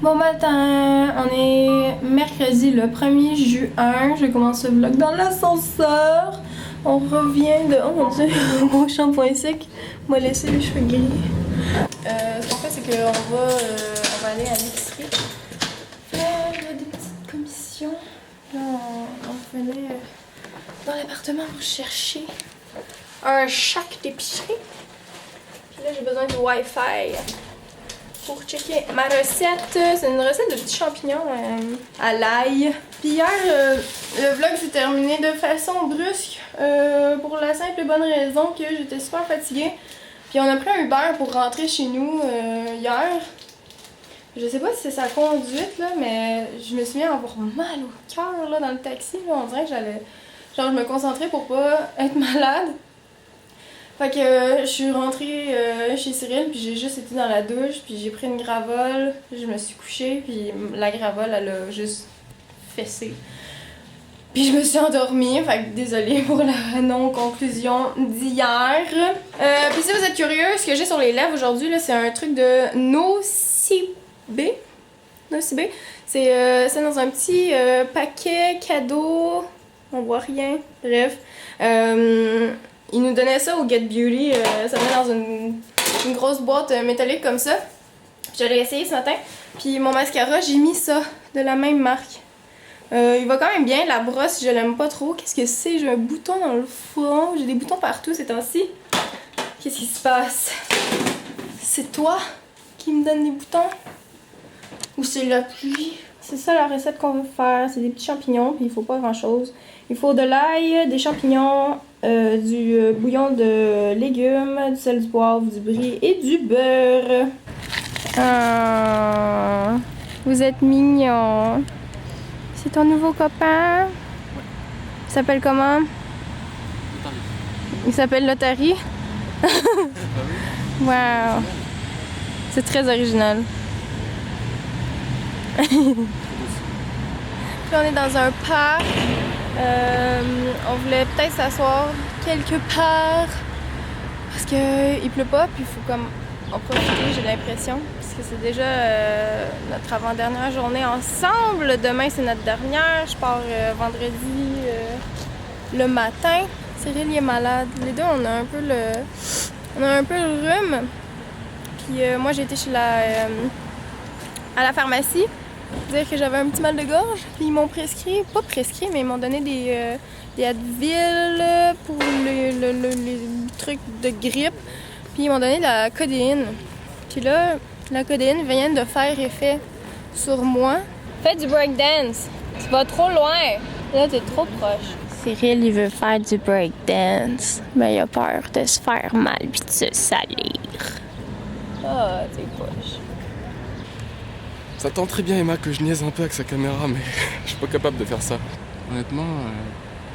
Bon matin, on est mercredi le 1er juin, je commence le vlog dans l'ascenseur. On revient de... Oh mon dieu, mon shampoing sec m'a laissé les cheveux gris. Ce qu'on fait, c'est qu'on va aller à l'épicerie faire des petites commissions. Là, on venait dans l'appartement pour chercher un sac d'épicerie. Puis là, j'ai besoin du Wi-Fi pour checker ma recette. C'est une recette de petits champignons à l'ail. Puis hier, le vlog s'est terminé de façon brusque pour la simple et bonne raison que j'étais super fatiguée. Puis on a pris un Uber pour rentrer chez nous hier. Je sais pas si c'est sa conduite là, mais je me suis mis à avoir mal au cœur là dans le taxi. Là. On dirait que je me concentrais pour pas être malade. Fait que je suis rentrée chez Cyril, puis j'ai juste été dans la douche, puis j'ai pris une gravole, je me suis couchée, puis la gravole, elle a juste fessé. Puis je me suis endormie, fait que désolée pour la non-conclusion d'hier. Puis si vous êtes curieux, ce que j'ai sur les lèvres aujourd'hui, c'est un truc de Nocibé. Nocibé. C'est dans un petit paquet cadeau, on voit rien, bref. Ils nous donnaient ça au Get Beauty, ça venait dans une grosse boîte métallique comme ça. Je l'ai essayé ce matin. Puis mon mascara, j'ai mis ça, de la même marque. Il va quand même bien, la brosse, je l'aime pas trop. Qu'est-ce que c'est? J'ai un bouton dans le front, j'ai des boutons partout ces temps-ci. Qu'est-ce qui se passe? C'est toi qui me donne des boutons? Ou c'est la pluie? C'est ça la recette qu'on veut faire, c'est des petits champignons, puis il faut pas grand-chose. Il faut de l'ail, des champignons, du bouillon de légumes, du sel, du poivre, du brie et du beurre. Oh, vous êtes mignons. C'est ton nouveau copain? Il s'appelle comment? Il s'appelle Lotari? Wow! C'est très original. Puis on est dans un parc. On voulait peut-être s'asseoir quelque part parce qu'il pleut pas, puis il faut comme en profiter, j'ai l'impression, parce que c'est déjà notre avant-dernière journée ensemble. Demain c'est notre dernière, je pars vendredi le matin. Cyril il est malade, les deux on a un peu le rhume. Puis moi j'ai été chez à la pharmacie dire que j'avais un petit mal de gorge, puis ils m'ont prescrit, pas prescrit, mais ils m'ont donné des Advil pour les trucs de grippe, puis ils m'ont donné de la codéine. Puis là, la codéine vient de faire effet sur moi. Fais du breakdance, tu vas trop loin, là t'es trop proche. Cyril, il veut faire du breakdance, mais il a peur de se faire mal puis de se salir. Ah, t'es poche. Ça tend très bien Emma que je niaise un peu avec sa caméra, mais je suis pas capable de faire ça. Honnêtement,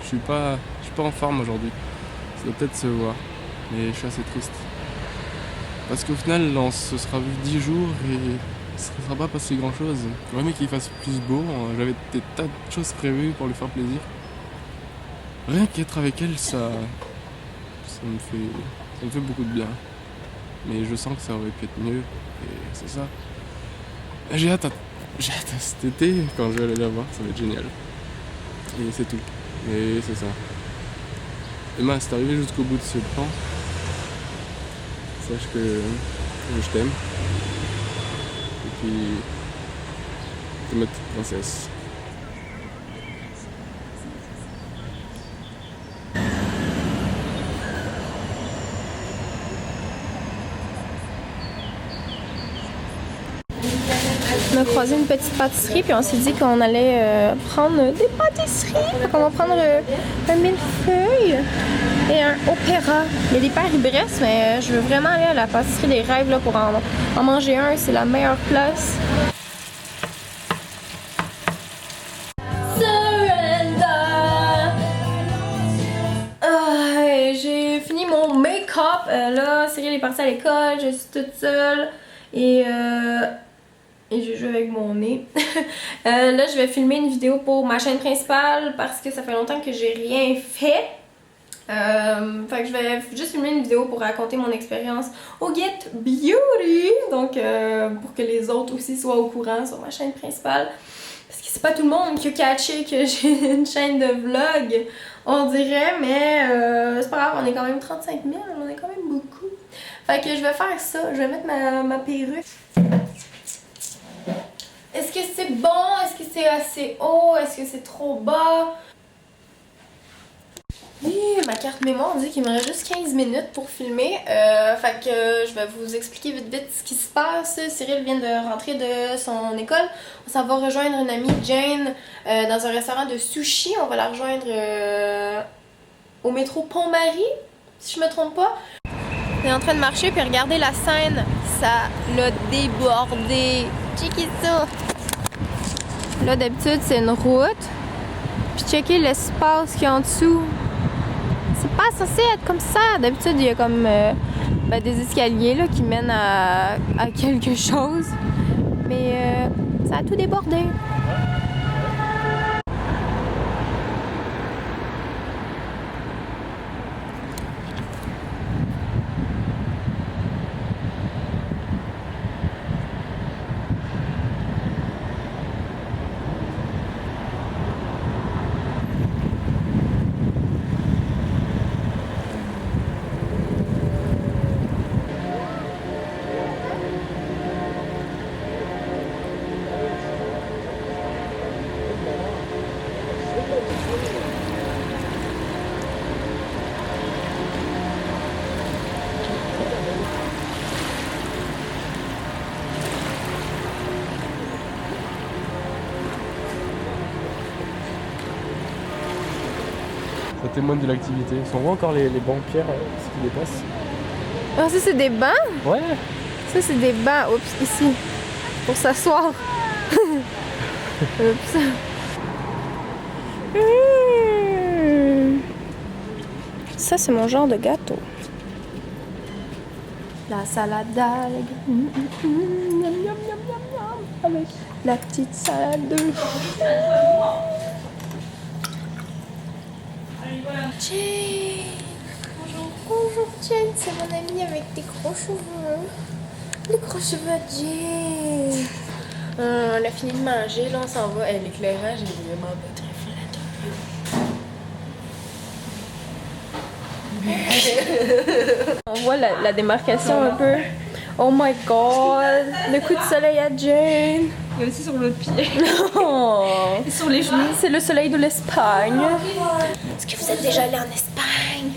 je suis pas en forme aujourd'hui. Ça doit peut-être se voir, mais je suis assez triste. Parce qu'au final, on se sera vu 10 jours et ça ne sera pas passé grand chose. J'aurais aimé qu'il fasse plus beau, j'avais des tas de choses prévues pour lui faire plaisir. Rien qu'être avec elle, ça me fait beaucoup de bien. Mais je sens que ça aurait pu être mieux, et c'est ça. J'ai hâte à cet été, quand je vais aller la voir, ça va être génial. Et c'est tout. Et c'est ça. Emma, c'est arrivé jusqu'au bout de ce plan. Sache que je t'aime. Et puis, t'es ma petite princesse. On a croisé une petite pâtisserie, puis on s'est dit qu'on allait prendre des pâtisseries. Fait qu'on va prendre un millefeuille et un opéra. Il y a des Paris-Brest, mais je veux vraiment aller à la pâtisserie des rêves là, pour en manger un. C'est la meilleure place. J'ai fini mon make-up. Là, Cyril est parti à l'école, je suis toute seule. Et je joue avec mon nez. Là, je vais filmer une vidéo pour ma chaîne principale parce que ça fait longtemps que j'ai rien fait. Fait que je vais juste filmer une vidéo pour raconter mon expérience au Get Beauty, donc pour que les autres aussi soient au courant sur ma chaîne principale. Parce que c'est pas tout le monde qui a catché que j'ai une chaîne de vlog, on dirait, mais c'est pas grave, on est quand même 35 000, on est quand même beaucoup. Fait que je vais faire ça, je vais mettre ma perruque. Est-ce que c'est bon? Est-ce que c'est assez haut? Est-ce que c'est trop bas? Oui, ma carte mémoire dit qu'il me reste juste 15 minutes pour filmer. Fait que je vais vous expliquer vite vite ce qui se passe. Cyril vient de rentrer de son école. On s'en va rejoindre une amie, Jane, dans un restaurant de sushi. On va la rejoindre au métro Pont-Marie, si je me trompe pas. On est en train de marcher, puis regardez la scène. Ça l'a débordé. Checkez ça! Là, d'habitude, c'est une route. Puis checkez l'espace qu'il y a en dessous. C'est pas censé être comme ça. D'habitude, il y a comme des escaliers là, qui mènent à quelque chose. Mais ça a tout débordé. Ça témoigne de l'activité. On voit encore les bancs de pierre qui dépassent. Ah, ça, c'est des bancs? Ouais. Ça, c'est des bancs. Oups, ici. Pour s'asseoir. Oups. Ça, c'est mon genre de gâteau. La salade d'algues. Miam, miam, miam, miam, miam. Avec la petite salade de Jane. Bonjour, bonjour Jane, c'est mon amie avec des gros cheveux. Les gros cheveux de Jane. On a fini de manger, là on s'en va. L'éclairage est vraiment pas très flatteur. On voit la démarcation un peu. Oh my god, le coup de soleil à Jane. Et aussi sur l'autre pied. Oh. Et sur les genoux. C'est le soleil de l'Espagne. Est-ce que vous êtes déjà allé en Espagne?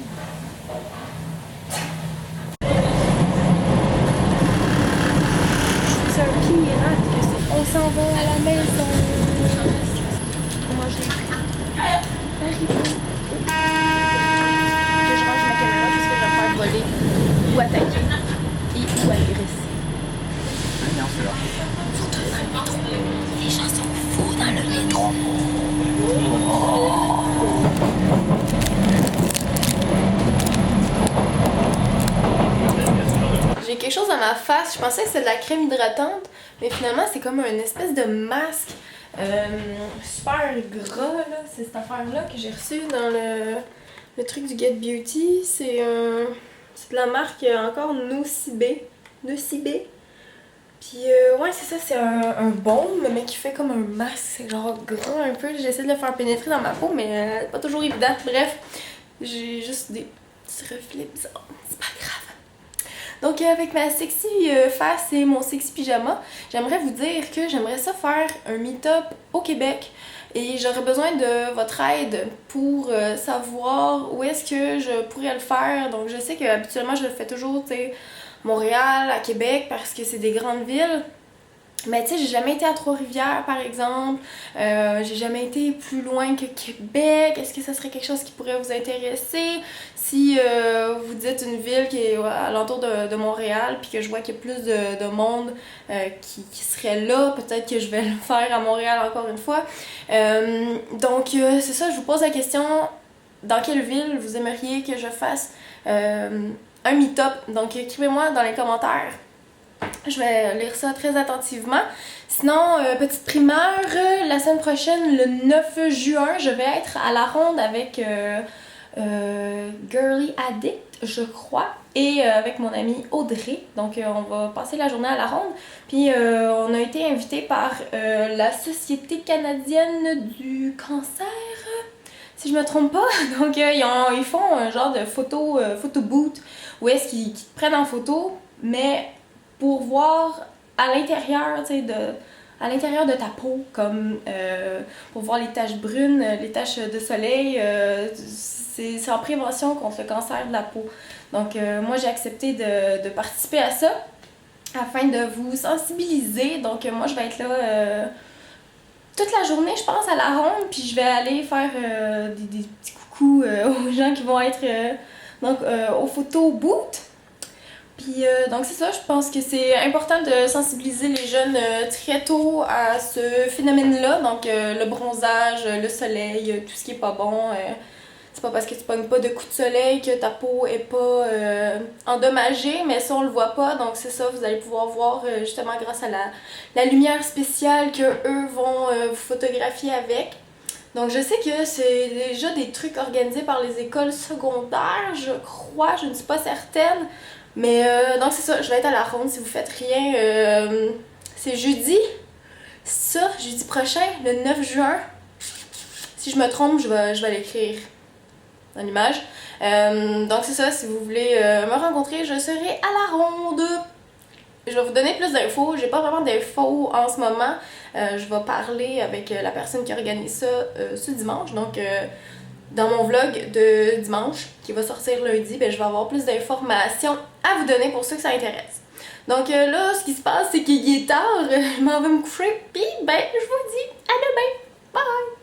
C'est un pirate que c'est. On s'en va à la maison. Moi j'ai que je range ma caméra parce que je vais me faire voler ou attaquer et ou agresser. Les gens sont fous dans le métro. J'ai quelque chose dans ma face. Je pensais que c'était de la crème hydratante, mais finalement c'est comme une espèce de masque super gras là. C'est cette affaire-là que j'ai reçue dans le truc du Get Beauty. C'est de la marque encore Nocibé. Nocibé. Puis ouais, c'est ça, c'est un baume, mais qui fait comme un masque. C'est genre gras un peu. J'essaie de le faire pénétrer dans ma peau, mais c'est pas toujours évident. Bref, j'ai juste des petits reflets bizarres. C'est pas grave. Donc avec ma sexy face et mon sexy pyjama, j'aimerais vous dire que j'aimerais ça faire un meet-up au Québec. Et j'aurais besoin de votre aide pour savoir où est-ce que je pourrais le faire. Donc je sais que habituellement je le fais toujours, tu sais, Montréal, à Québec, parce que c'est des grandes villes. Mais tu sais, j'ai jamais été à Trois-Rivières, par exemple. J'ai jamais été plus loin que Québec. Est-ce que ça serait quelque chose qui pourrait vous intéresser? Si vous dites une ville qui est alentour de Montréal, puis que je vois qu'il y a plus de monde qui serait là, peut-être que je vais le faire à Montréal encore une fois. Donc, c'est ça, je vous pose la question. Dans quelle ville vous aimeriez que je fasse un meet-up? Donc, écrivez-moi dans les commentaires. Je vais lire ça très attentivement. Sinon, petite primeur, la semaine prochaine, le 9 juin, je vais être à la ronde avec Girly Addict, je crois, et avec mon amie Audrey. Donc on va passer la journée à la ronde. Puis on a été invité par la Société canadienne du cancer, si je me trompe pas. Donc ils font un genre de photo boot où est-ce qu'ils te prennent en photo, mais pour voir à l'intérieur, tu sais, à l'intérieur de ta peau, comme pour voir les taches brunes, les taches de soleil. C'est en prévention contre le cancer de la peau. Donc moi j'ai accepté de participer à ça afin de vous sensibiliser. Donc moi je vais être là toute la journée, je pense, à la ronde, puis je vais aller faire des petits coucous aux gens qui vont être au photo boot. Puis donc c'est ça, je pense que c'est important de sensibiliser les jeunes très tôt à ce phénomène-là. Donc le bronzage, le soleil, tout ce qui est pas bon. C'est pas parce que tu pognes pas de coups de soleil que ta peau est pas endommagée, mais ça on le voit pas. Donc c'est ça, vous allez pouvoir voir justement grâce à la lumière spéciale que eux vont vous photographier avec. Donc je sais que c'est déjà des trucs organisés par les écoles secondaires, je crois, je ne suis pas certaine. Mais donc c'est ça, je vais être à la ronde si vous faites rien. C'est jeudi, jeudi prochain, le 9 juin. Si je me trompe, je vais l'écrire dans l'image. Donc c'est ça, si vous voulez me rencontrer, je serai à la ronde. Je vais vous donner plus d'infos, j'ai pas vraiment d'infos en ce moment. Je vais parler avec la personne qui organise ça ce dimanche. Donc dans mon vlog de dimanche, qui va sortir lundi, ben, je vais avoir plus d'informations à vous donner pour ceux que ça intéresse. Donc là, ce qui se passe, c'est qu'il est tard, je m'en vais me coucher, puis ben, je vous dis à demain! Bye!